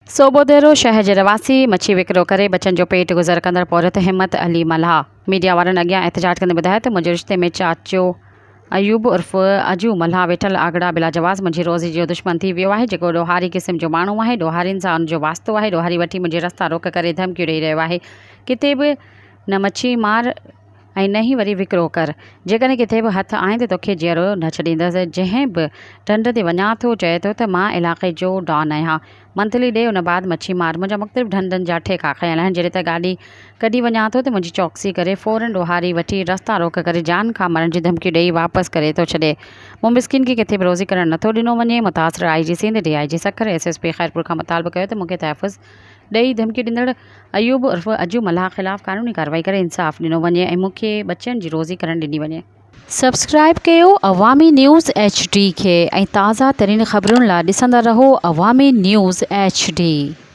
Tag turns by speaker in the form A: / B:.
A: सोबोदेरो शहर जे रवासी मच्छी विकिरो करे बचनि जो पेट गुज़र कंदड़ औरत हिम्मत अली मल्हा मीडिया वारनि अॻियां एहतजाज कंदे ॿुधायो त मुंहिंजे रिश्ते में चाचो अयूब उर्फ़ अजू मल्हा वेठल आगड़ा बिला जवाज़ मुंहिंजी रोज़ी जो दुश्मन थी वियो आहे, जेको ॾोहारी क़िस्म जो माण्हू आहे। ॾोहारियुनि सां उनजो वास्तो आहे। ॾोहारी वठी मुंहिंजे रस्ता रोक करे धमकियूं ॾेई रहियो आहे। किथे बि न मच्छी मार ऐं न ई वरी विकिरो कर। जेकॾहिं किथे बि हथु आहीं त तोखे जीअरो न छॾींदसि। जंहिं बि ढंढ ते वञा थो चए थो त मां इलाइक़े जो डॉन आहियां। मंथली ॾे उन बाद मच्छी मार। मुंहिंजा मुख़्तलिफ़ ढंढनि जा ठेका खयल आहिनि। जॾहिं त गाॾी कढी वञा थो त मुंहिंजी चौकसी करे फ़ौरन ॾोहारी वठी रस्ता रोक करे जान खां मरण जी धमकियूं ॾेई वापसि करे थो छॾे। मूं मिसकिन खे किथे बि रोज़ी करणु नथो ॾिनो वञे। मुतासिर IG Sindh DIG Sukkur SSP Khairpur खां मुतालबो कयो त मूंखे तहफ़ुज़ ॾेई धमकी ॾींदड़ अयूब उर्फ़ अजू मल्हा ख़िलाफ़ क़ानूनी कार्रवाई करे इंसाफ़ ॾिनो वञे ऐं मूंखे बचनि जी रोज़ी करणु ॾिनी वञे। सब्सक्राइब कयो अवामी न्यूज़ HD खे ऐं ताज़ा तरीन ख़बरुनि लाइ ॾिसंदा रहो अवामी न्यूज़ HD।